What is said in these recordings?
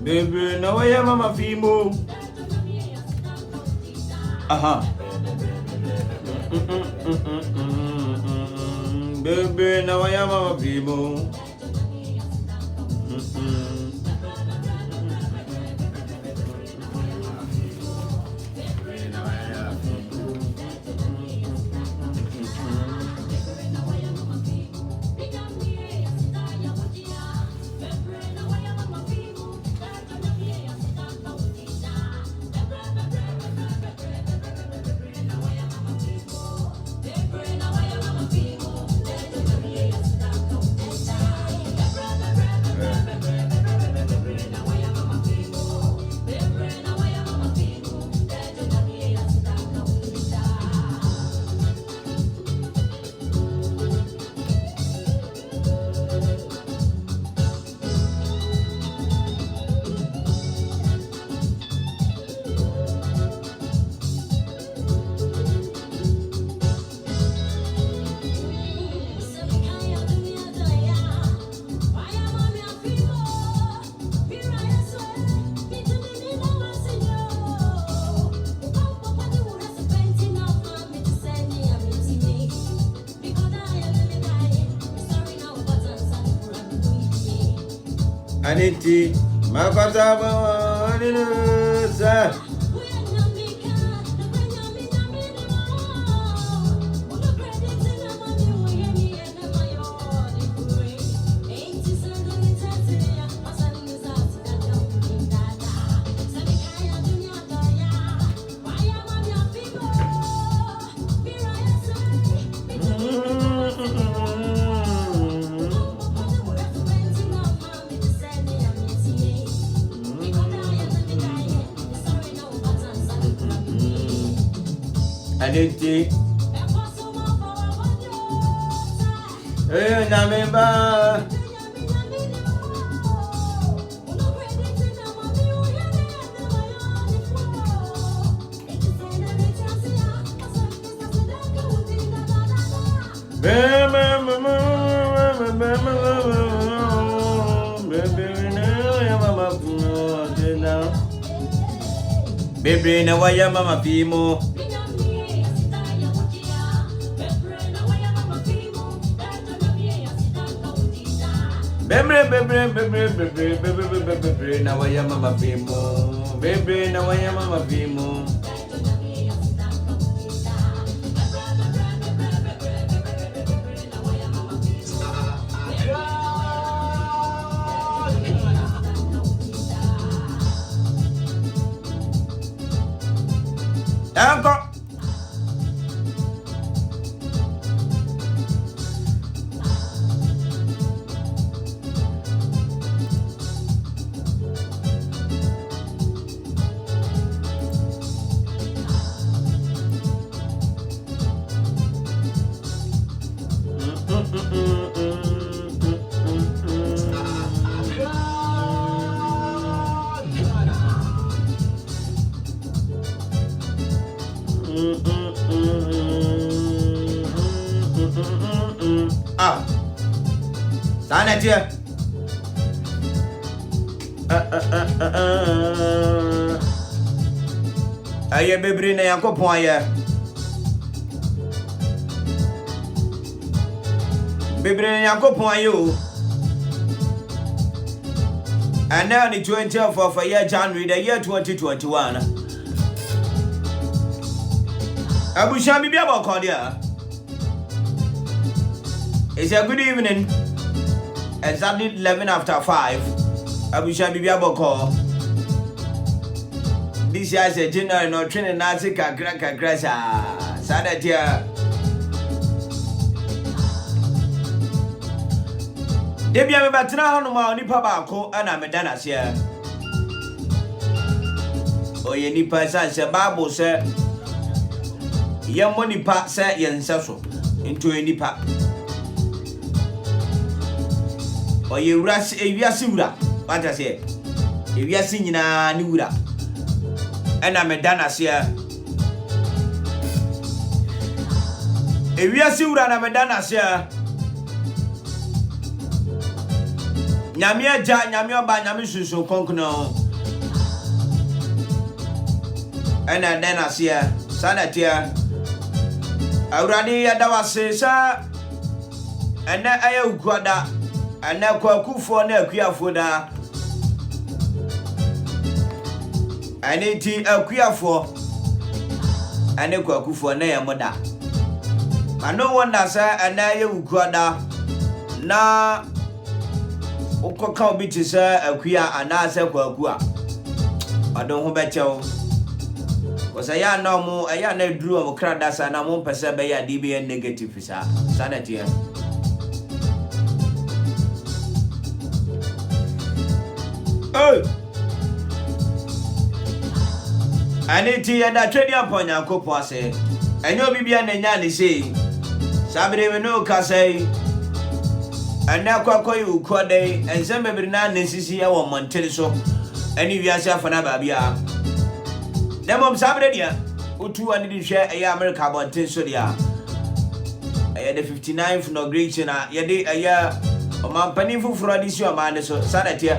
Baby, now I am a female. Baby, now I am a female. Aniti, Makataba, Aniti, Nameba, Baby, now I am a Pimo. Baby, now I am a Pimo. Baby, now I am a Pimo. Uncle. Sana dia. Aye bebre na yakopon aye. Bebre na yakopon aye o. And now the 20th of January the year 2021. Abu Shabi Biaba Cordia. It's a good evening. Exactly 11 after 5. Abu Shabi Biaba call. This year is a general no training Nazi Kakraka Grasa. Sadatia. Debia Batina Hanuma Nipa Bako and Amedanas here. Oh, ye Nipa says a Bible said. Young money pat set yen sasso into a nipa. Or you rush a Yasura, what I say. If you are singing a Nura and I'm a Danas here. If you are Sura and I'm a Danas here. nyame agya nyame oba nyame susu konkono ena den asia sanatia awurade ya dawase sa ena aya ukwada ena kwakufo na akuafo da aneti akuafo ane kwakufo na ya moda ano wonder sa ena aya ukwada na ukoka obi ti sa akua anase kwakua adon ho bechew kosa ya na mo aya na duru mo krada sa na mo pese be ya DBN negative sa sanatia aneti ya da twedi amponya kopo ase enyo bibia na nya ni sei sabire we no ka sei ana kwakoy ukode ensembe birna nesisi ya wo montere so ani wiase afana babia demom sabire dia utu ani di hwe ya America bonten so dia the 59th inauguration ya de ya omampani fufuro di si o ma ne so sanatia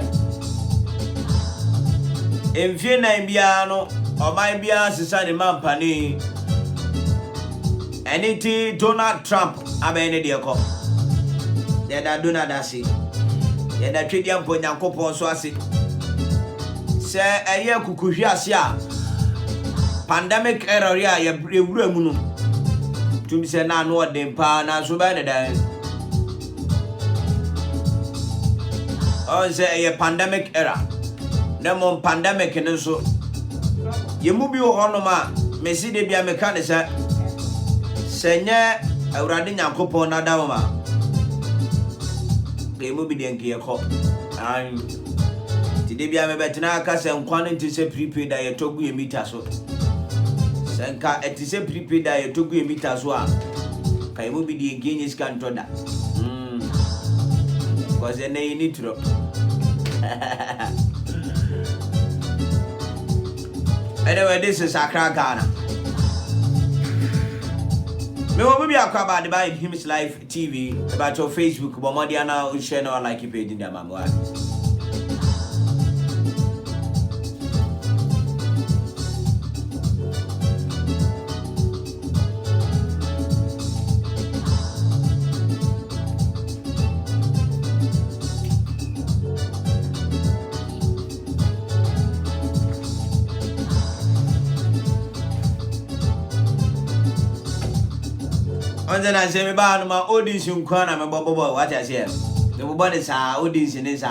emfie na bia no oman bia sisa ni mampani aniti Donald Trump abene de ko yada dona dasi yada twedi ampo nyankopon so ase se eye kukuhwi ase a pandemic era ya ewura mu no tumi se na no odin pa na so ba ne dan on se eye pandemic era na mo pandemic ne so yemu bi wo hono ma mesi de bia meka ne se senye awurade nyankopon na dawo ma emu bi den kiye ko an ti de bia me betina aka se nkwan nti se prepaid ya togu e meter so senka eti se prepaid ya togu e meter so a ka emu bi den genye scan to da cause ene ni tro anyway this is Accra Ghana. Me will be about the Hymns Live TV about your Facebook, but Modiana will share no like page in the mamma. Then I say me ba no ma audition kwa na me bobo what I say the body sa audition is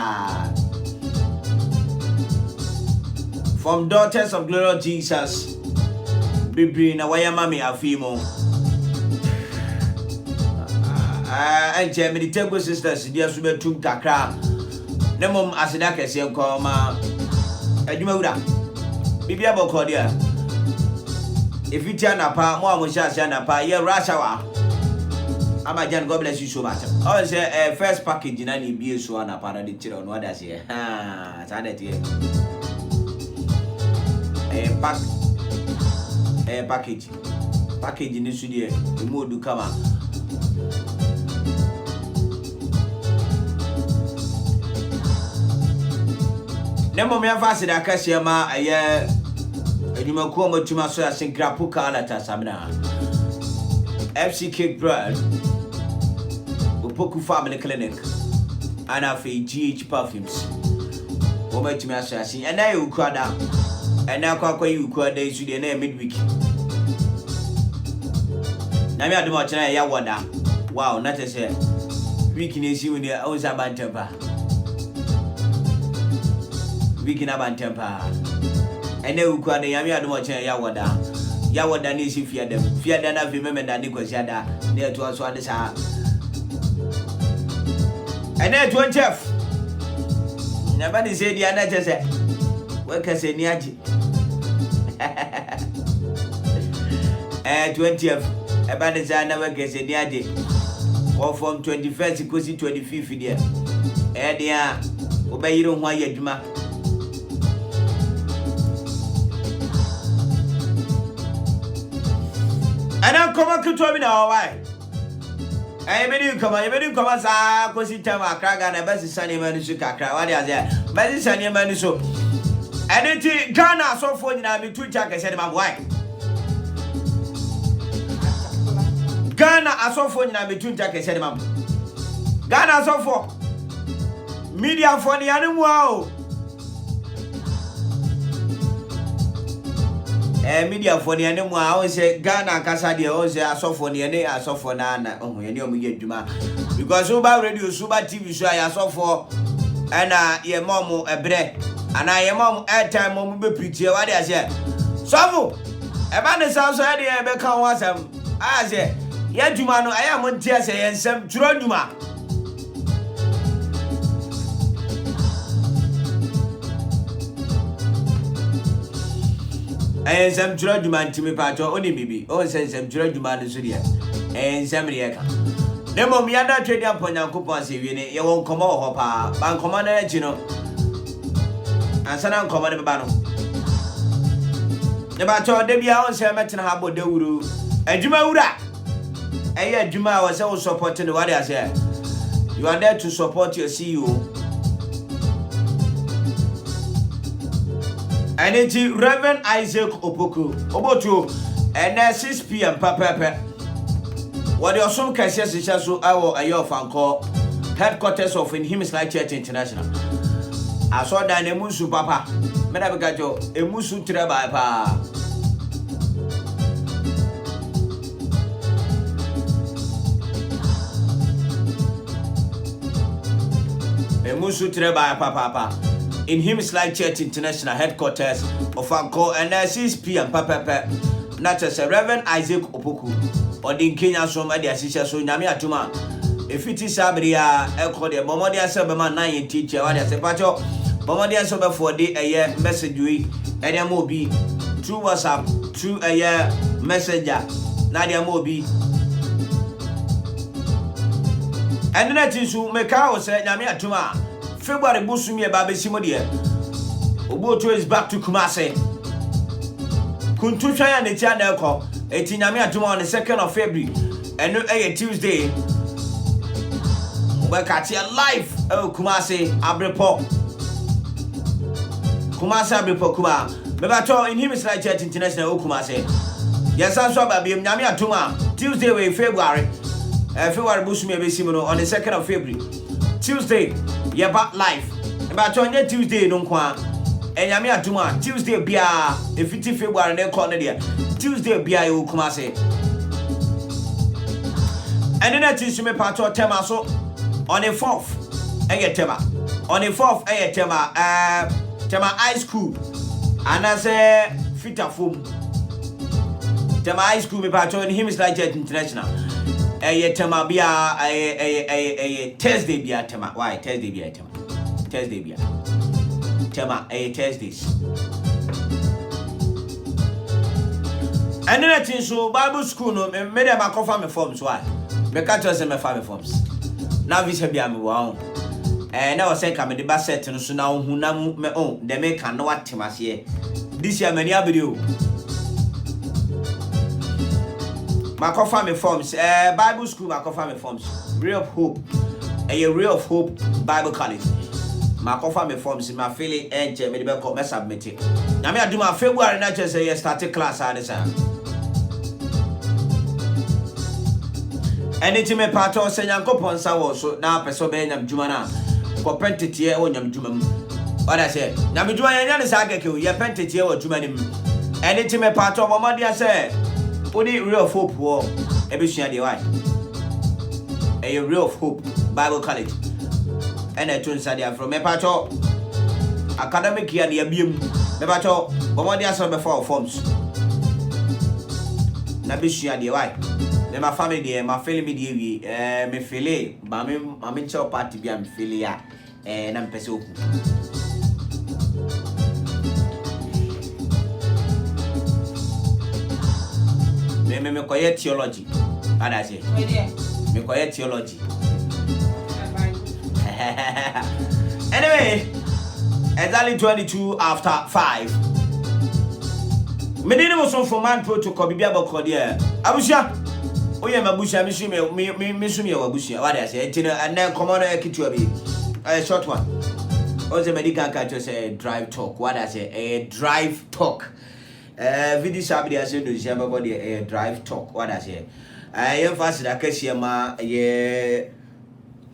from Daughters of Glory Jesus bibri na waya mami afimo me the Tego sisters dia so betum kakra na mom aseda kese ko ma adwuma wura bibia boko dia if it na pa mo amusha na pa ye rashawa Amajan, God bless you so much. I say first package in any be so na para de chiro no ada say. Ha, sada tie. Package. Package ni sudie, mo du kama. Nemo me afase da kasia ma aye eduma ko mo tuma so asinkra puka ala ta samina. FC Cake Bread, Upoku Family Clinic, and I feel GH Perfumes. Woman to me, I see, and I will cry down, and now quite you cry days to the name midweek. Now, I don't watch a wonder. Wow, not to say, weakness you in your own Zaban temper. Weaken about temper, and they will cry the Yami. I don't watch a wonder. Yawada ni si fear them. Fear them have remember that Nicholas Yada near to us what is her. And then 20th. Nobody said the other just said, what can say Niaji? 20th. About the Zana never gets a Niaji. Or from 21st to 25th year. And yeah, obey you don't want your Juma. And I'm coming to me now, why? Everybody come as a cosita crack and a best sunny manusuka crack. What is there? Best sunny manuso. And it Ghana so for you now, me two jack. I said, my wife. Ghana as so for you now, me two jack. I said, ma'am. Ghana so for media for the animal. Media for the animal. I always say Ghana Casadi, always say I saw for the end, I saw for Nana. Oh, you know me get Juma. Because Suba radio, Suba TV show, I saw for and your mom a bread. And I am mom at time mom be pretty. What I say? So, a man is outside here, become was I say, yeah, Juma, I am on tears and some Juma. And some judgment to me, part only maybe. Oh, send some judgment to Syria. And some Rieka. The moment you are trading upon your coupons, you won't come over, Papa. Bank commander, you know. And son, I'm commanding Bano. The battle, they be out, Sam, and Habo de Uru. And Juma Ura. And yet, Juma was also supporting what I said. You are there to support your CEO. And it's Reverend Isaac Opoku. Obotu. And at 6 p.m. Papa. What your son can say is also our ayo fan call headquarters of In Him is Like Church International. I saw that Emusu Papa. Menabigajo Emusu Treba Pa. Emusu Treba Papa. In Him is Like Church International headquarters of Anko and at 6 p.m. Papa. Not as a Reverend Isaac Opoku or the Kenya so my dear sister so Nami Atuma. If it is Sabria, Elko the Momodia Sabama 9 teacher, what I say, Pacho, Momodia Saba for the a year message we and MOB through WhatsApp, through a year messenger, Nadia Mobi. And that is who Mekao said Nami Atuma. February Busumi Baby Simodia. Oboto is back to Kumase. Kuntusha and the channel 18 Atuma on the 2nd of February. And no a Tuesday. We're catching live. Oh, Kumase Abrepo. Kumase Abrepo Kuma. Mebato In Him is Like Church International Kumase. Yes, I'm sorry, baby. Nami Atuma. Tuesday, February. February Busumi Simono on the 2nd of February. Tuesday. Yeah, back live. About on Tuesday, no qua. And Yami Atuma, Tuesday, Bia, the 50th February, and corner there. Tuesday, Bia, you come say. And then I teach me part of Temaso on the 4th. I get Tema. On the 4th, I get Tema High School. And I say, Fita Foom. Tema High School, me part of Him is Like Church International. Tema Bia, Thursday Bia Tema. Why Thursday Bia Tema? Thursday Bia Tema, Thursdays. And then I think so Bible school no me dem akofa me forms why? Me catch us me fa me forms. Now we say bia me wow. Now say ka me the basket no so na hu na me on dem me kan no atema se. This year many abidi Makofa me forms. Bible school Makofa me forms. Ray of Hope. A Ray of Hope Bible College. Makofa me forms. My feeling and me the be me submit it. Now me I do my February na just say start class and this. Anything me part of say Yankopon sa wo so na person be nyam djuma na. Ko pentete e wo nyam djuma mu. What I say? Na me djuma nya ne sa akeke ye pentete e wo djuma nim. Anything me part of mama dia say Only Ray of Hope war ebisua de why a Ray of Hope Bible College and a tune sadia from Mepato academic year near Beam Mepato Bomodia so before forms Nabisua de why my family there my family me fele mami cho party bi am fele ya na mpese oku me koye theology. What I say? Me koye theology. Anyway, exactly 22 after 5. Me didn't was from man protocol bibia boko there. Abusha. Oye mabusia me sumi wabusia. What I say? Tina and then come on kitchen a short one. Also medical catch say drive talk. What I say? A drive talk. Video sabidi I say do body a drive talk. What I say? I emphasize that case ma ye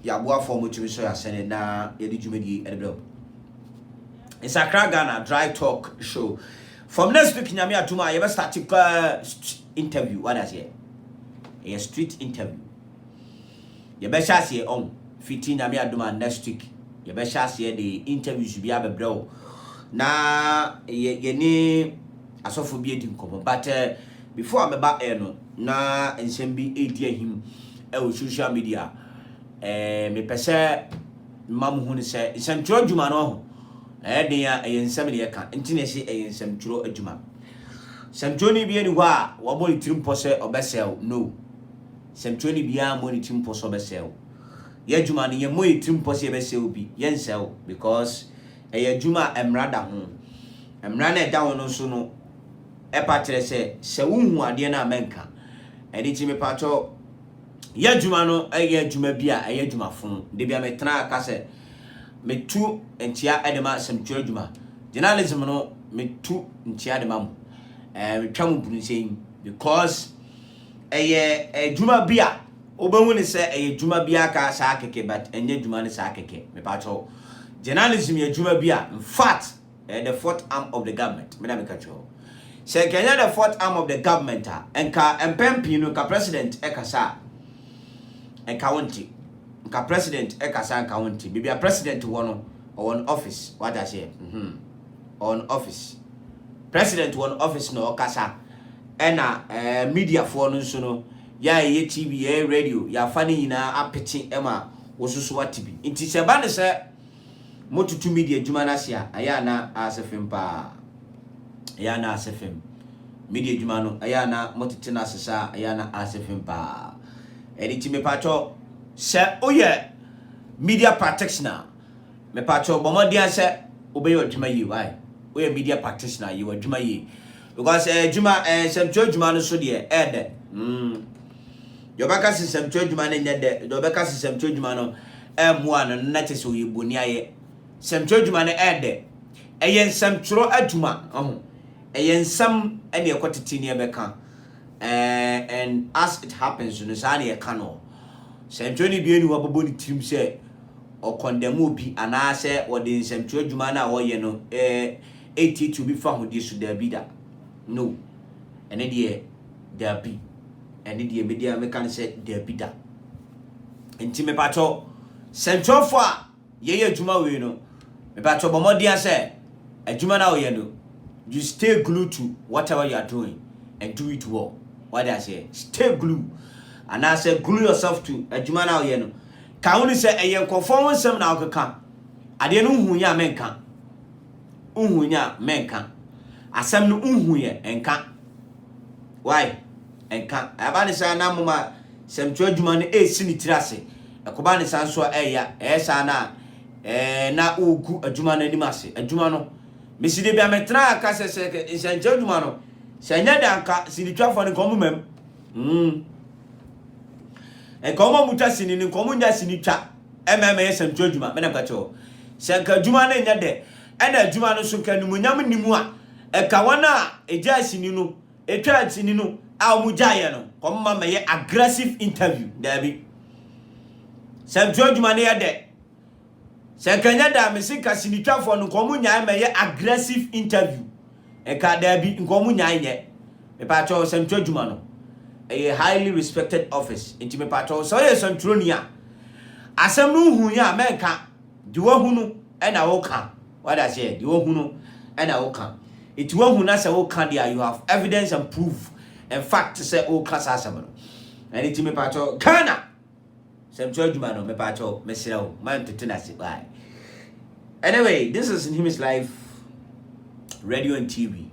yabua form which we saw send na ye di jumedi e blow. It's a Ghana drive talk show. From next week nyame atuma ye be start interview. What I say? A street interview. You be sure say on 15 nyame aduma next week. You be sure say the interview should be abebro. Na ye ni asofo bi edi nkomo. But before I meba no na ensem bi edi ahim e social media. Me pese mam hu ni se ensem tro adwuma no ho. De ya ensem de ka ntine se ensem tro adwuma. Sem tro ni bi eni ho a wo bo itirim pose obesel no. Sem tro ni bia mo ni tim pose obesel. Ye adwuma ni ye mo itirim pose obesel bi ye nsel because adwuma emrada ho. Emra na da wono so no e patre se wuhu ade na menka. Edi ti me pacho ye adwuma no ye adwuma bi a ye adwuma fon de bia metena aka se metu entia edema semtwa adwuma journalism no metu entia edema mo metwa mo bunu sein because eye adwuma bi a obahu ne se eye adwuma bi aka sa keke but enye adwuma ne sa keke me pacho journalism ye adwuma bi a in fact the fourth arm of the government me na me kacho se Kenya the fourth arm of the government enka empempi no ka president ekasa enka wonti nka president ekasa nka wonti bibia president wono on office what I say on office president one office no okasa ena media for no so no ya ye TV ya radio ya fani nyina apeti ema wosusu watibi nti se ba ne se motutu media djuma na sia aya na asefem pa aya na asefem media djuma no aya na motete na sesa aya na asefem pa editi me pacho se oye media practitioner me pacho bomodia se obeyo djuma yi why oye media practitioner yi wa djuma yi because djuma semtwo djuma no so de ede yobaka semtwo djuma ne nyede yobaka semtwo djuma no mo an na tese oyeboni aye semtwo djuma ne ede eye semtwo adjuma eye nsam ene ekotete ne ebeka and as it happens no sa ne ekano semtwo ni bi eni wabobo ni tim se o condemn obi ana se wode semtwo adjuma na wo ye no 82 bi fa hodi su da bi da no ene de da bi ene de media me kan se da bi da enti me pato semtwo fo a ye ye adjuma we no me pato bomodia se adjuma na wo ye no you stay glued to whatever you are doing and do it well. What I say, stay glued. And I say glue yourself to adjuma na wo ye no ka woni se eye conform sem na wo ka ade no hu ya menka unhunya menka asem no unhuye enka why enka abane sa na moma semtwo adwuma no sini tirase ekoba ne san so eya sa na na ogu adwuma no animase adwuma no meside bia metra aka se semtwo adwuma no se nya danka sini twafo ne komo mem komo muta sini ne komo nya sini twa ememe semtwo adwuma me na ka cho senka adwuma no nya de ena adwuma no so kan munyam nimu a eka wana eja sini no etwa sini no a omujaye no komma meye aggressive interview dabi semtwo adwuma ne yede senkanya da mesika sini twafo no komunya meye aggressive interview eka dabi komunya ye me pacho semtwo adwuma no a highly respected office inti me pacho so ye sentronia asem no hu ya menka di wo hu no ena wo ka what I say, you who and I will come. It won't who say, oh, Candia, you have evidence and proof and fact to say, oh, class assemble. And it's me pacho, Kana. Some church man, me pacho, Messero, man to tenacity. Bye. Anyway, this is in His Life Radio and TV.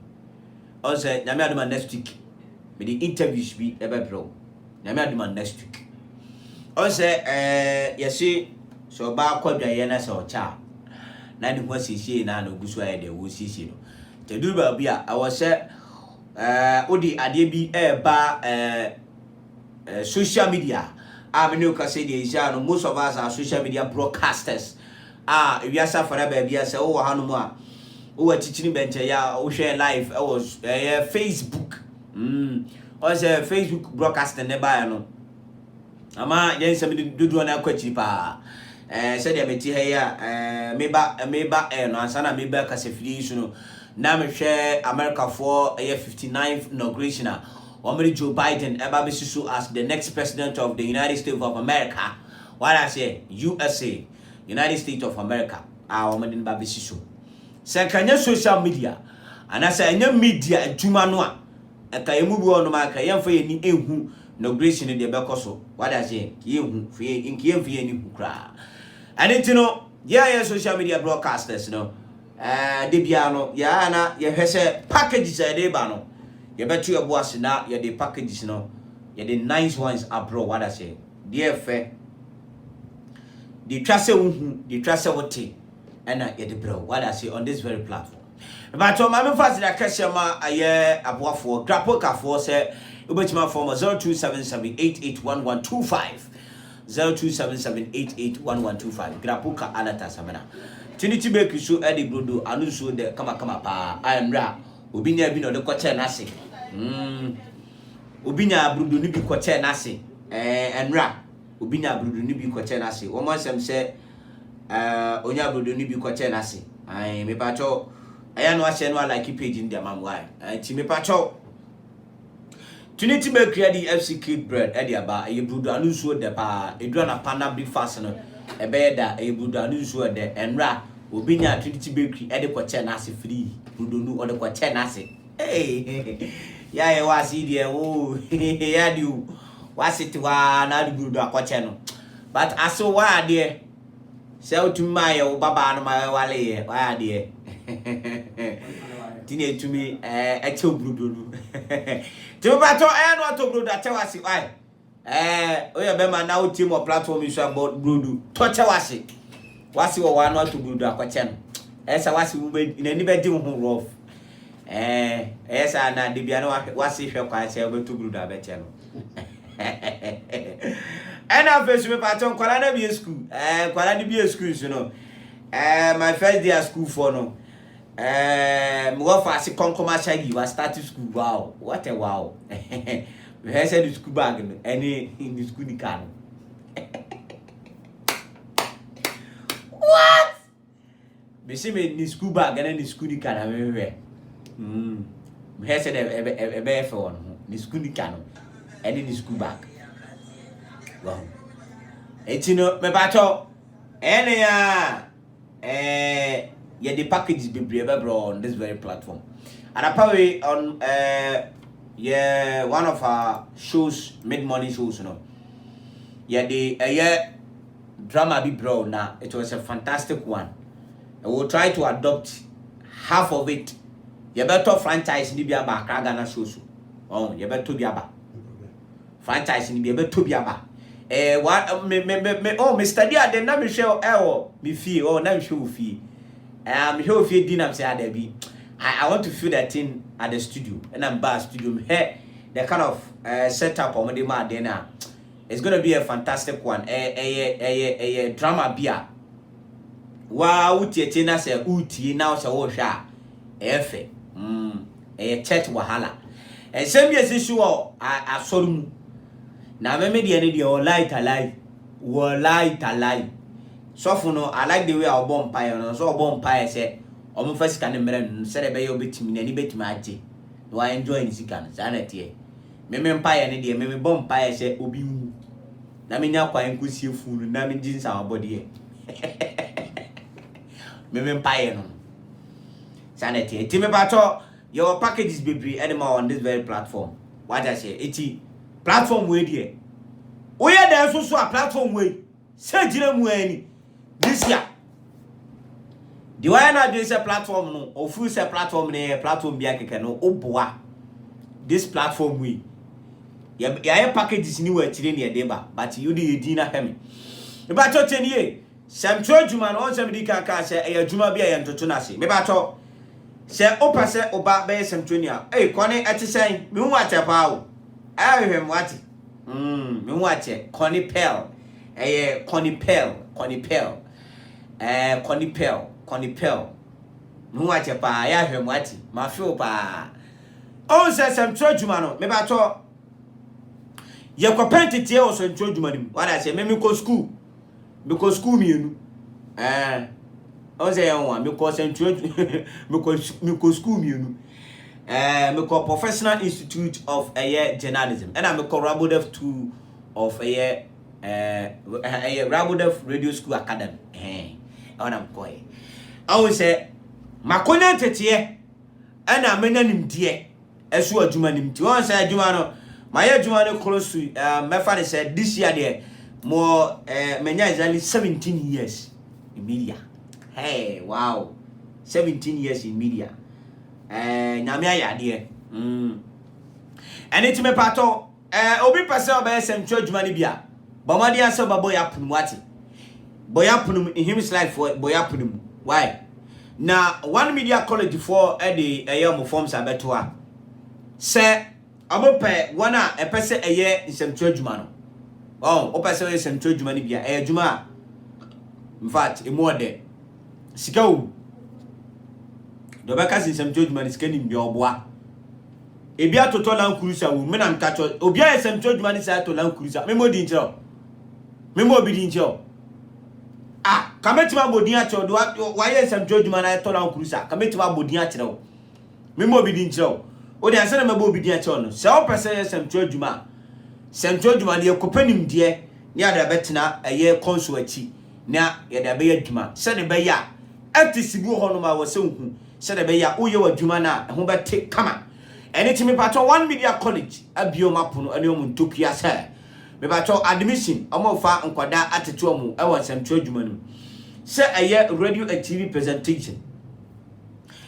Also, Namaduma next week. But the interviews be ever pro. Namaduma next week. Also, you see, so back what the Yana or child. Na ni ho sisi na ogusu aye de wo sisi no te duru ba bia I was say odi ade bi ba social media. I mean, can say the most of us are social media broadcasters. If you are suffering, baby, I say, oh, Hanuma, oh, teaching bench, yeah, oh, share live, oh, Facebook, or say Facebook broadcaster nearby, no. Ama, yes, somebody do one question, pa. Said I met here, meba, no, Ansana, meba, Casafilius, now me share America for a 59th inauguration. Joe Biden ever be so as the next president of the United States of America. What I say, USA, United States of America. Our Madin Babisisu. Second, social media, and I say, any media and Tumanoa. A Kayamu on my Kayam for any inauguration in the Becoso. What I say, you in Kiev, any cry. And it's social media broadcasters, no. Debiano, Yana, Yahese packages a debano. You bet you a boss now, you're the packages, no. You're the nice ones abroad, what I say. Dear fair. The trust what tea, and you're the bro, what I say on this very platform. But to my fast that Kashama a year above for Grapoka for say, Ubachma form 0277881125. 0277881125. Grapoka Anata Samana. Trinity Bakery so Eddie Brudo, and also the Kama pa, I am Ra. Ubinya bino de kwache nase. Ubinya brudu ni bi kwache nase. Enra. Ubinya brudu ni bi kwache nase. Woman sem se onya brudu ni bi kwache nase. Ai me pacho aya no ahye no like page in there mamwai. Ti me pacho Trinity Bakery di FCK bread e dia ba e brudu anu so de pa edura na pana breakfast no e be da e brudu anu so de enra Obinya Trinity Bakery e de kwache nase free. Budonu or the Quatenasi. Hey, ya was idiot. Oh, yeah, you was it one ad good aquacheno. But I saw why, dear. Sell to my old Baba and my Wally, why, dear. Teenage to me, a two brudu. To battle and what to brood that tell us why. We have been now team or platform is about brudu. Totawasi. Was you one or to brood aquacheno? As I was in anybody who rough. Yes, I know the piano was if you're quite able to do that better. And I first with Paton Colana be a school, Colana be a school, you know. My first day at school for no. More fast, Concoma Shaggy was starting school. Wow, what a wow. We had said the school bag any in the school can. What? Me see me in school bag and in school can everywhere. Me said a bear for one. The school can and in the school bag. Wow. It's me battle. Any yeah, the packages be bro on this very platform. And apparently on yeah, one of our shows, mid-morning shows, you know. Yeah, the drama be bro now. It was a fantastic one. I will try to adopt half of it. You better franchise in the Biaba Kragana shows. Oh, you better to Biaba. Franchise in the Biaba to Biaba. What me study at the name show me fee or name show fee. Show fee dinner say there be. I want to feel that thing at the studio and I'm bar studio. Hey, the kind of setup on the ma dinner. It's gonna be a fantastic one. A drama beer. Wow, uti na se uti na se wo hwa efe church wahala and same years issue asorum na me de ne de o light alive so for no I like the way our bomb pie no so bomb pie say o mo first can mere no se be yo betimi na ni betimi age no I enjoy ni sika na sanete me pie ne de me bomb pie say obi hu na me nya kwa nkosie funu na me jinsa abode e me pie no sanity. Timmy Bato, your packages be anymore on this very platform. What I say, it's platform way there. We are there also a platform way. Say Jiram this year. The way I do is a platform no, or full say platform ne platform be a no oboa. This platform way. Yeah, packages new way today near deba, but you do dinner hemi. The Bato 10 years. Some church man on somebody can say a Juma be a Totunasi. Me Bato. Say opa say oba be sem tunia. Kone ati say me hu ate pa o. Him what? Me wache Connie Pearl. Connie Pearl. Connie Pearl. Me wache pa ya hwe mwati. Ma feel pa. On say some trojuma no. Me ba to ye ko pentete o so trojuma nim. What I say me ko school. Me ko school mienu. On say yan me ko central me ko school mienu. Me ko Professional Institute of Journalism. And I me ko Rabodef 2 of Rabodef Radio School Academy. On am ko I will say makonya tete and I menanim die esu adwuma nim ti on say adwuma no my adwuma no close to me fa say this year there more menya exactly 17 years in media. Hey, wow. 17 years in media. Nyame ayade and it me pato obi pese oba sem adwuma ni bia bomadi ase boy apunu wati boy apunu in his life for boy apunu. Why? Now one media college for the mo forms abeto a say amope one a pese nsem adwuma no. Oh, o pese nsem adwuma ni bia adwuma in fact e more de sika o do be ka nsem adwuma ni sika ni bia oboa e bia toto lan kurusa wo me na nkacho obi a nsem adwuma ni sa to lan kurusa me mo di nchiro me mo bi di nchiro kametima bodin a che do wa ye nsem adwuma na to lan kurusa kametima bodin a che me mo bi di nchiro o de anse na me bo bi di a che no se o pese nsem adwuma ne ekopanim de ne ada betena konso achi na ye da be adwuma se ne be ya atisibu ho no ma wo se hu se ne be ya wo ye wadwuma na ho bete kama ene me patron one media college abio mapono ene omu ntokua se me patron admission omo fa nkwada ateto omu e won sem adwuma no se radio and TV presentation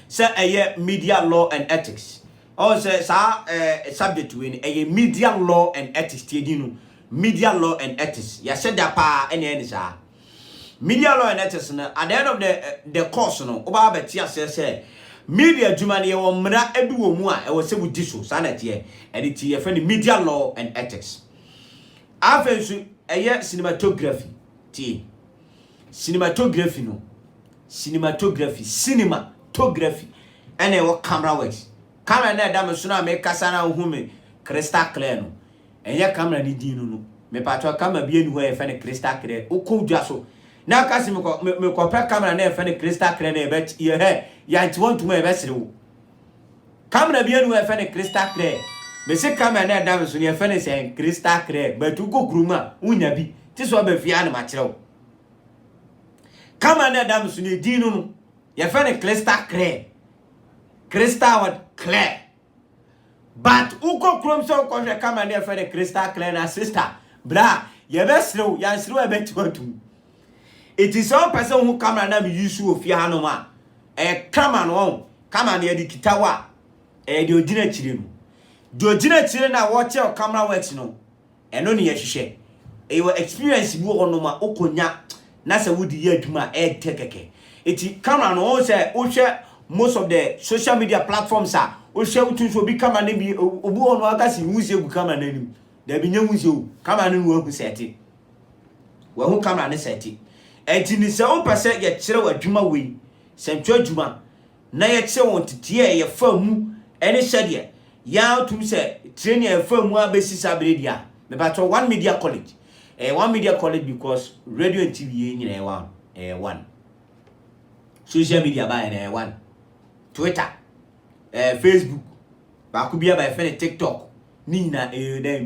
se media law and ethics. Oh, say subject to a media law and ethics. Media law and ethics. Ya said that pa any sa. Media law and ethics. At the end of the course, no. Oba betia say media jumani e wo mra edu wo mu a e wo se bu diso sanete and it ye friend media law and ethics. Afensu cinematography. Cinematography no. Cinematography. And e wo camera works. Camera na da me so na me kasa na hu me crystal clear no enye camera ni din no me patwa camera bi enu ho e fe ne crystal clear o ko dwa so na kase me ko pre camera na e fe ne crystal clear na e bet ye he ya nti won to me e be sere wo camera bi enu ho e fe ne crystal clear me se camera na da me so ne e fe ne se crystal clear but u go gruma unya bi ti so ba fia na ma kire wo camera na da me so ne din no ye fe ne crystal clear crystal clear. But uko krom so ko hwe kama na fe de crystal clear na sister bra ye be srew ya srew e bet watu. It is all person who camera na be use ofie ha no ma camera no camera na di kitawa di ogina chire mu di ogina chire na wo che camera works no eno ne ye hwehwe your experience bu ho no ma okonya na se wudi ye adwuma tekeke eti camera no say o hwe most of the social media platforms are o share with you be camera na bi obu ono aka si nwusie gu camera na nim da bi nya nwusie o camera na wo hu seti wo hu camera na seti enti ni se o pese ye kire wadwuma we sentwa adwuma na ye kire won titie ye fa mu ene hye ya tum se training ye fa mu abesi sabre dia me ba to one media college one media college because radio and TV nyina one social media ba na one Twitter, Facebook, Bakubia by friend TikTok, Nina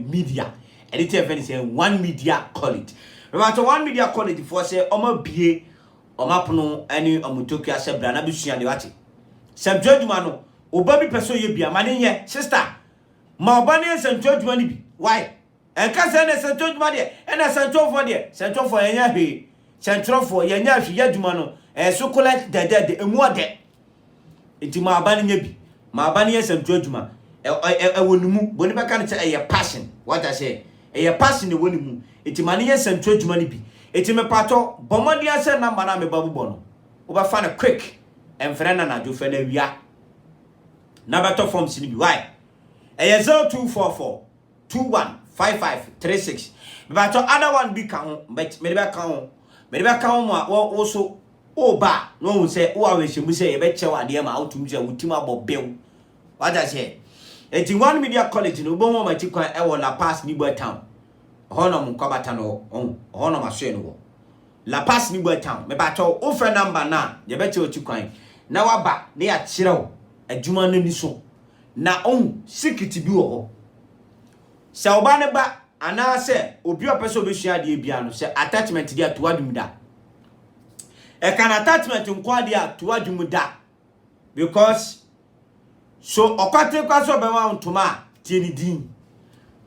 media. And it's a say one media college. Remember one media college for say Omo BA, Omapono, any Omutokia Sebra, Nabushi and the Wati. Some judge mano, Obabi Peso Yibia, Mania, sister. Mabani and George Money. Why? And Cassan and St. George Money, and a Central for there, Central for Yahi, Central for Yanyashi Yadumano, and so collect the more dead. Iti maabani nyebi maabani yesem dwodwuma wonumu boni beka ne say a passion what I say a passion e wonumu iti mani yesem dwodwuma ne bi iti me pato bomodi ase number na me babubo no wo ba fa ne quick emfrena na jo fe na wia na beto form sini bi why 0244 21 5536 but other one be kan but me be kan mo also o ba no say o awehye mu say e be chew ade ma autum je wutim abobew what I say eti one media college no bo mo ma ti kwan e wo La Paz ni bo town hono mo kwabata no hono ma hwe no La Paz ni bo town me ba to o frɛ number na ye be che o ti kwan na waba na ya kyerɛw adwuma no ni so na secret bi wo ho se oba ne ba ana se obi opese obesua de bia no se attachment dia to adum da e kan attachment nko dia to adum da because so okwate kwaso be ma ntoma tie ni din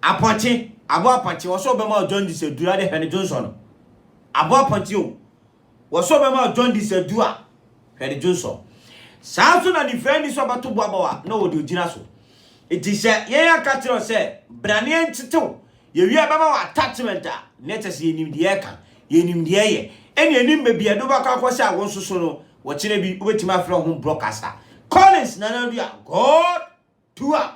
aponche abo aponche wo so be ma John di se dura de Henry Johnson abo aponche o wo so be ma John di se dura Henry Johnson saa so na di friend so bato boabawa na wo de ogina so iti se ye ya ka tiro se brane entitew ye wi aba ma attachment a net se yenim de ye ka yenim de ye eni enim be bia do ba ka kwose awon soso no wo kire bi obetima afro ho broadcaster Collins Nanadia God tour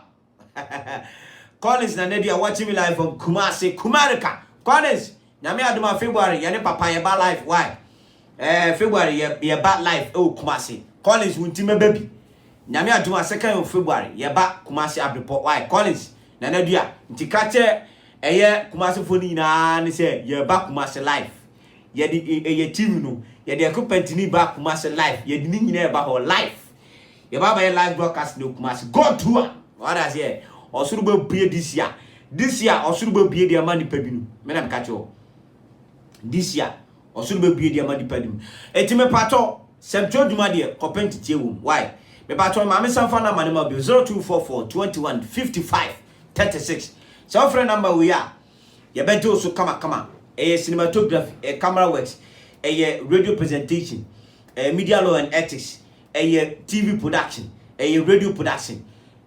Collins Nanadia watching me live from Kumasi Kumarika Collins nyame adoma February ye ne papa ye ba live why February ye ba live Kumasi Collins wuntima baby nyame adoma 2nd of February ye ba Kumasi Abreport why Collins Nanadia ntika che eye Kumasi foni na ne se ye ba Kumasi live ye di ye TV no ye de equipment ni ba Kumasi live ye di ni nyina ba ho live ye ba live broadcast no Kumasi go to what I say osuru be bie this year osuru be bie dia mani pabinu me na mka cho this year osuru be bie dia mani pabinu etime pato semtro duma de kopenti tie wom why me pato ma me sanfa na mane ma bi 0244 21 55 36 so friend number we are ye beto so kama cinematography camera works radio presentation media law and ethics TV production radio production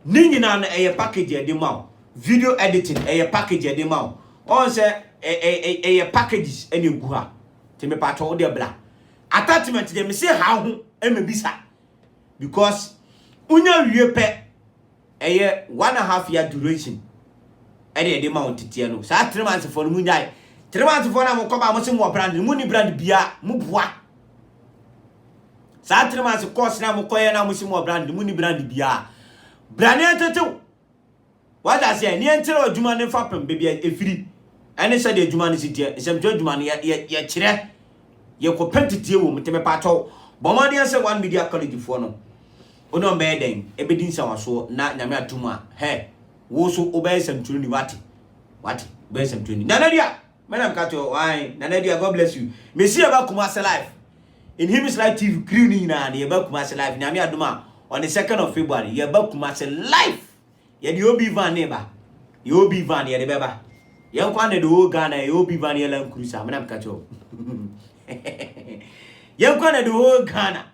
ninyi na package e de ma video editing package e de ma on say packages ene gu ha te me pato de bla attachment de me say ha ho bisa because unya wie pe 1.5 year duration de ma on tete no sa 3 months for mu nyai 3 months for na mo ko ba mo se mo brand mu ni brand bia mu boa sa 3 months course na mo koye na mo se mo brand mu ni brand bia brand entetu what I say ni entere adwuma ne fa pem bebia efiri ene se de adwuma ne sitie esem jo adwuma ne ye kire ye ko pentitie wo mteme pato bomadi se one media college fo no ono mbe den ebedin sa waso na nyame atuma he wo so obey sem turu ni wati be sem turu ni nanadia madam kato why nanadia God bless you me see about Kumasi life in him is like TV green na ye ba Kumasi life nyame aduma on the 2nd of February ye ba Kumasi life ye di obi van neba ye obi van ye de beba ye kwa ne do Ghana ye obi van ye lan cruiser madam kato ye kwa ne do Ghana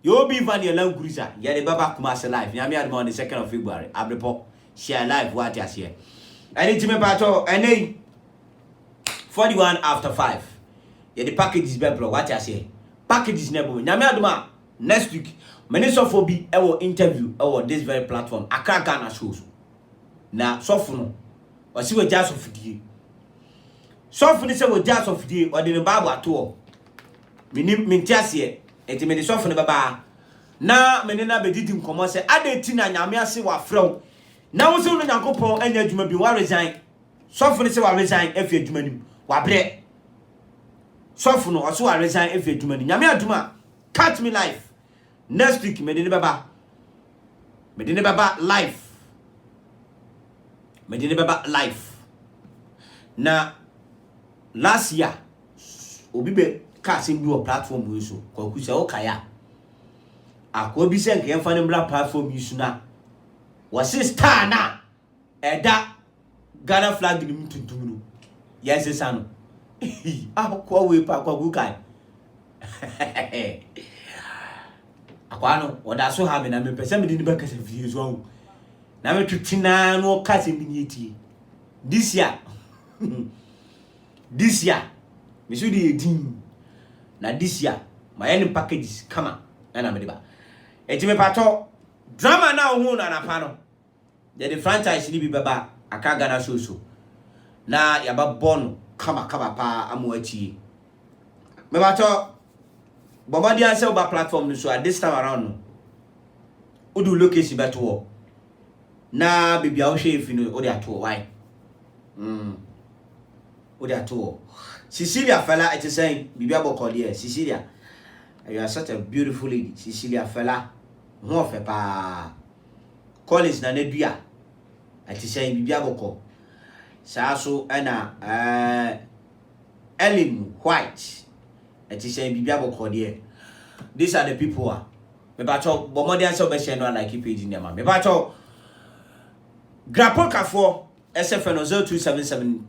ye obi van ye lan cruiser ye de beba Kumasi life nyame aduma on the 2nd of February Abreport share live what you share any time pato any 41 after 5 ye the package is better what you say package is never nyame aduma next week many sofo bi ewo interview ewo this very platform Accra Ghana shows na sofo no o si we jazz of die sofo ni se we jazz of die o de ne bible ato me ntiase enti me de sofo ne baba na me ne na bedidi nkomo se adeti na nyame ase wa frew na wo se no Nyankopon anya adwuma bi wa resign sofo ni se wa resign afi adwuma nim wa bre sofo no o se wa resign afi adwuma nim nyame adwuma catch me life next week me de ne baba life me de ne baba life na last year obi be ka se bi o platform we so kwa kusa o kaya akwa bi se nke mfa ne bra platform yi so na wasi star na eda Ghana flag ni mtuntum no yes sano akwa we pa akwa gukai akwa no oda so ha me na me pese me ni ba kasa fie so awu na me tutina no kasa mi nyeti this year me should be 18 na this year my any packages come na me ba etime pato drama na hu na pa no the franchise ni bi baba Accra Ghana so na yaba bon kama pa amu achi me bato bomadi anse oba platform no so at this time around no odu location beto na bibia wo hwe efi no odi ato why odi ato Cecilia fella it is saying bibia bokọ there Cecilia you are such a beautiful lady Cecilia fella ho fe pa Collins na nedua it is saying bibia bokọ saa so na Ellen White it is saying bibia bokọ there. These are the people me bacho bomodi anse obehye no like page in them me bacho Grapokafo SFN 0277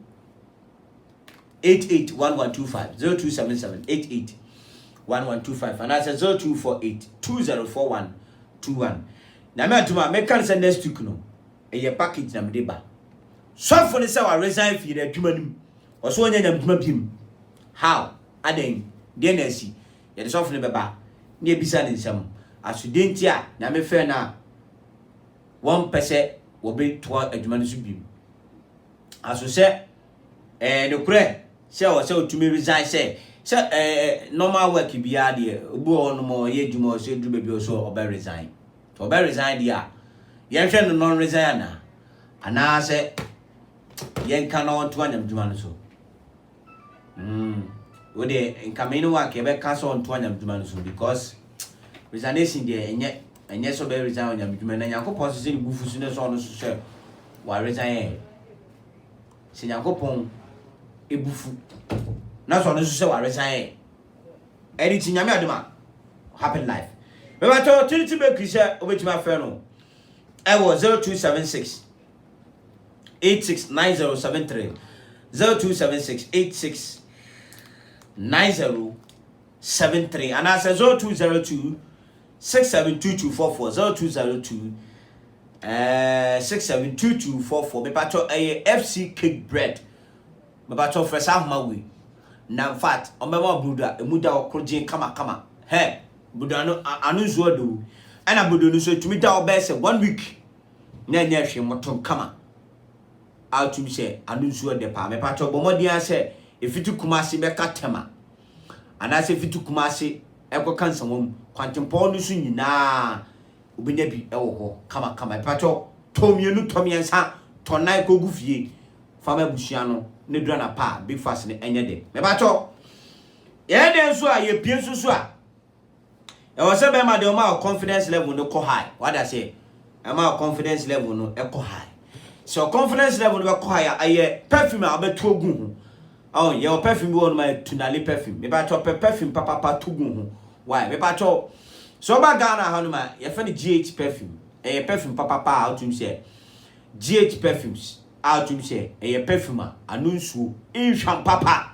881125 0277 881125 and I said 0248 204121. Na me atuma me kan say next week no e package na me dey ba. So for the say wa resign fi the adwuma nim. Oso onya nyam adwuma bim. How? Aden dey na si. Ye dey so for ne beba. Na ebisa ne nsam. Asudenti a na me fe na 1% wo be to adwuma no so bim. Aso say no kure say o say otumi resign say normal work bia de obu ono mo ye dwuma so dru be bi so obe resign. To obe resign dia ye hwe no non resign na ana say ye nka no to anyam dwuma no so wo de nka me no work e be ka so to anyam dwuma no so because resignation de enye so be resign anyam dwuma na yakopon so se ni bufu so ne so no so say wa resign se yakopon ebufu na so no so say wa resign editing nyame adema happy life me ba to trinity be krise obetima fe no e wo 0276 869073 0276 869073 and I say 0202 672244 0202 672244 me pato FC cake bread me pato fresh ahoma we na in fact o me ma bruda emuda okroje kama he bruda no anu zo do ana bruda no so tumi da obese 1 week na nya hwe moton kama out to say anu zo de pa me pato bomodi an say efitu kumase be katema ana say efitu kumase eko kansa mom kwantempo no so nyina obenya bi ewo ho kama pato tomienu tomiensa tonai kogu fie fama bushia no ne dura na pa big fast ne enye de me pato ye de so a ye pie so a e wo se be ma de o ma confidence level no ko high what I say e ma confidence level no e ko high so confidence level no be ko high aye perfume a be to ogun ho oh ye perfume won ma tunale perfume me pato perfume papa to ogun ho why me pato so ba Ghana hanuma ye fa ni GH perfume perfume papa out to say GH perfumes out to say perfume anu nsuo nhwam papa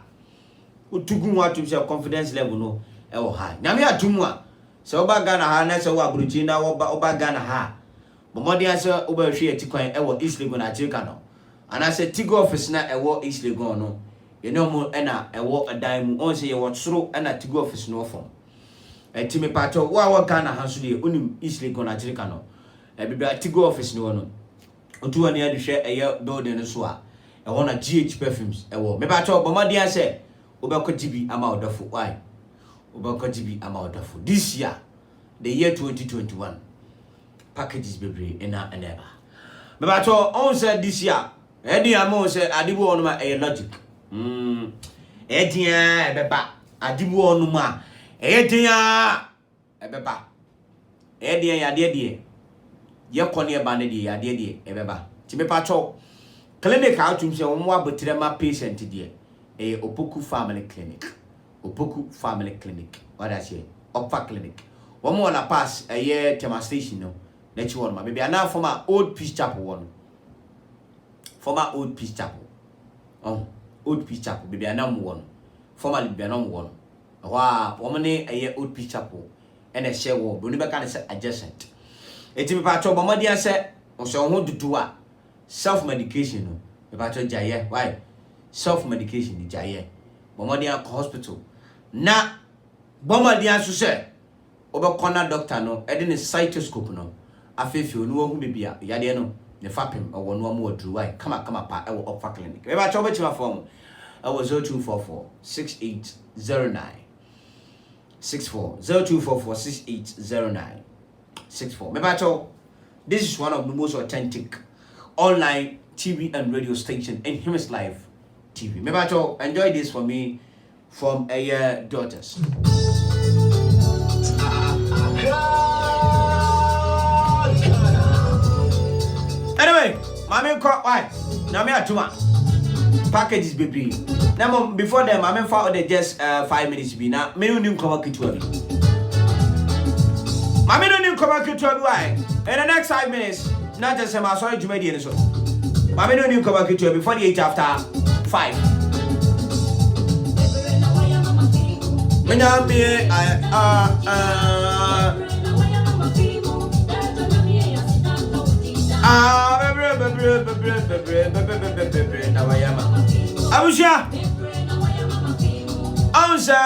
utugu wa to say confidence level no e wo high nyame atumu a so ba Ghana ha na se wo abrochi na wo ba Ghana ha bomodi ase wo ba hwe atikwan e wo East Legon Achirika no ana se Tigo office na e wo East Legon no ye no mo e na e wo adan mu on se ye wo tsoro e na Tigo office no form etime pato wa Ghana hanso de onim East Legon Achirika no bibia Tigo office no no otu ani ade hwe eye building no so a e wona GH perfumes e wo me pato bomodi ase obekọ GB ama odafo why obekọ GB ama odafo this year the year 2021 packages bebre ena eneba me pato on say this year edi am say adibo onu ma logic edian ebeba adibo onu ma edian ebeba edian ya de ye kone e ba ne de ya de ebeba ti me pato clinic out to say omo abotrema patient de Opoku Family Clinic. Opoku Family Clinic. What I say? Opa Clinic. One more na pass a year Tema Station no. Let you one ma baby. Now former Old Peace Chapel one. Former Old Peace Chapel. Oh, Old Peace Chapel baby. Now one. Formerly be now one. Wow, woman a year Old Peace Chapel. And a share wall. But never can say adjacent. It will be part of Mamadi say. Also, who do what? Self medication no. The part of Jaya. Why? Self medication ni jaye bomodi an hospital na bomodi an so se obekona doctor no e de ne stethoscope no afefi onu hu bibia yade no ne fapem e wo no am wadru why kama pa e wo Okfa Clinic me ba cho betima form e wo 0244 6809 64 0244 6809 64 me ba cho this is one of the most authentic online TV and radio station in Himis Live TV. Me ba cho enjoy this for me from your daughters. Anyway, mama call why? Now me atuma. Packages baby. Now before them, mama found the just 5 minutes be now. Me no nim come kitu abi. Mama no nim come kitu abi why? In the next 5 minutes, not just my sorry to me so. Mama no nim come kitu abi 48 after 5. Menyame Abusia Ansa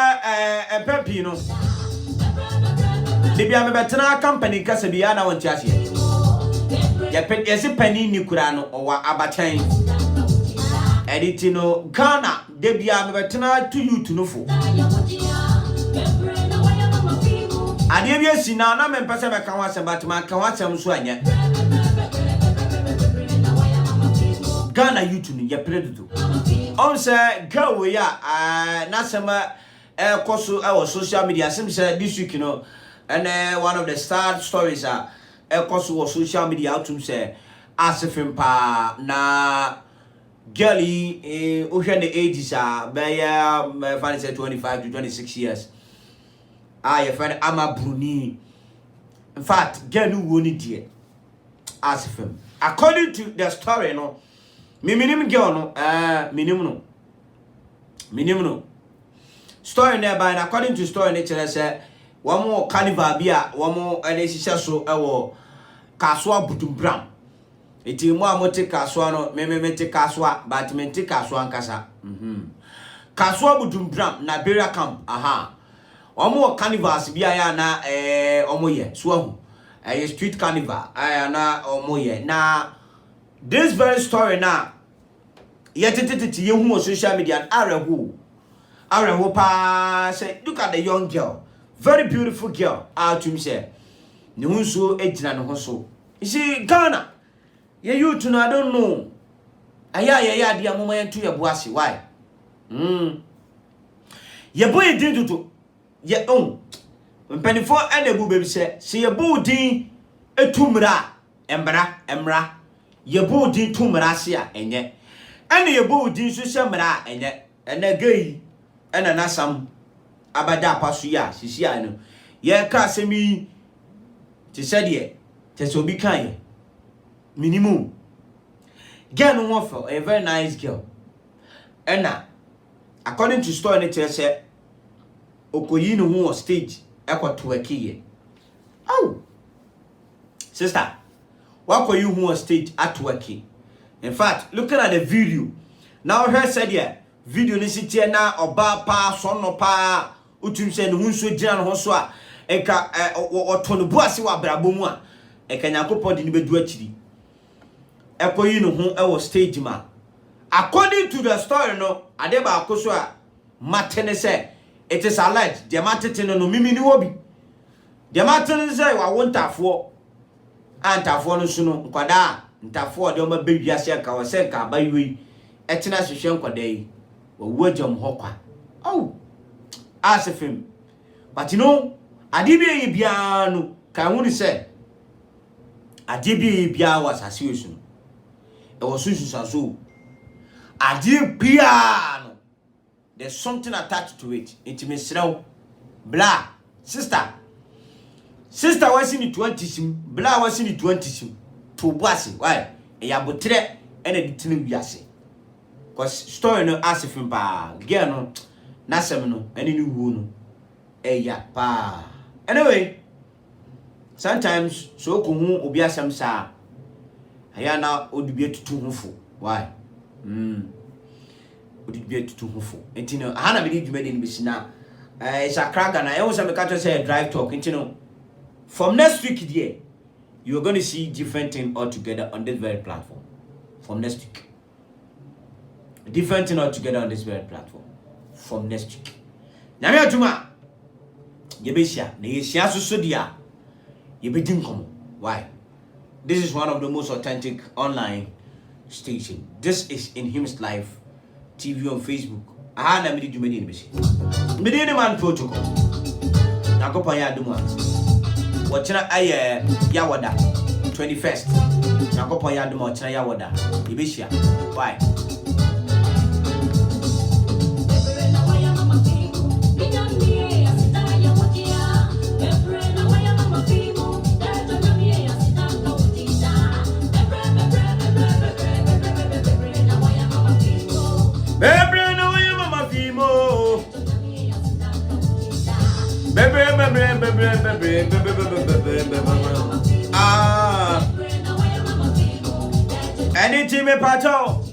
Pepi no Libya me betena company kasa bia na wonti ase ya pet yesi pani ni kura no owa abachan editino Ghana de bia me betena to you to no fo ade bia sina na me pese be kan wasem batma kan wasem so anya Ghana YouTube ya preduto on say go we ya na sema koso our social media sim say this week you know and one of the sad stories koso social media out to say asifim pa na girlie ohwe the ages be fancy say 25 to 26 years your friend Ama Bruni in fact girl no woni die asifim according to the story no minim girl no minim no story nearby according to story nature say one more carnival bia one more shisha so ewo kaswa butumbram eti mo amote kaswa no me te kaswa but me te kaswa nkasa kaswa butumbram na Beria camp one more carnivals bia ya na omo ye so ahu street carnival na omo ye na this very story now yet ye hu on social media and arehu pa say look at the young girl, very beautiful girl out to me say ne hu so ejina ne ho so you see Ghana ye you to I don't know aya dia mama yentu ye boase why ye boy din tutu ye mpanifo enebu baby say ye bo din etumra emra ye bo din tumra se a enye ene ye bo din so semra enye ene gei ene nasam abada pasu ya sisi anu ye ka semi ti said ye te so bi kan ye minimum girl no one for a very nice girl ena according to story ne say okoyi no hu on stage ekwato akiye sister what could you who on stage at working? In fact, looking at the video, now her said yeah, video ni sitie na oba pa sonno pa utum se no hunso gina no so a eka otono buase wa brabo mu a eka Nyankopon de ni bedu akiri ekoyi no hu e wo stage ma according to the story no ade ba akoso a matene say it is alleged the matete no mimi ni obi the matene say wa wontafo antafo no so no nkwada ntafo de o ma bewiase aka wo se nka bayiwi etena hwehwe nkwada yi wo wajam hokwa asefim but you know adibi bia no kan hu ni say adibi bia was asase no e wo sunsusaso adibi no there's something attached to it intimate blah sister was in the 20s blah was in the 20s to bossy why e ya botre ene di tinu biase cause story no asifim ba girl no nasem no ene ni wu no ya pa anyway sometimes so ko hu obi asem sa aya na odubie tutu hufo why odubie tutu hufo entino aha na be di dwumade ni bisina it's a crack and I also make say drive talk entino from next week there you're going to see different thing altogether on this very platform from next week. Different thing altogether on this very platform from next week. Nyame atuma yebeshia na yeshia so dia yebedin komo. Why? This is one of the most authentic online station. This is in Hymns Live TV on Facebook. Aha na me di dwumani ni beshi. Me di ni man protocol. Nakopon ya aduma. Wachina aye yawoda 21st. Nakopon ya aduma wachina yawoda. Yebeshia. Why? Anything me pato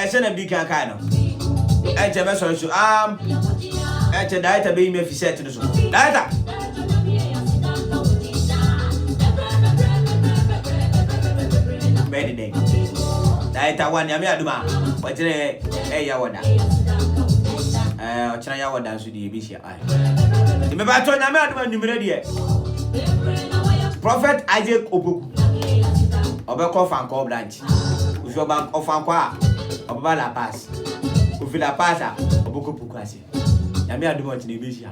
send a big kind of enter so enter data be me fi set no so data ready data one ya me aduma but ya wada ochina ya wada so di ebihia ai me pato na me aduma numere de Prophet Isaac Opoku Obeko Fanko branch. If your bank of Fanqua, Obaba La Pass. If you La Passa, Oboko Pukwasi. Yami adu want to be here.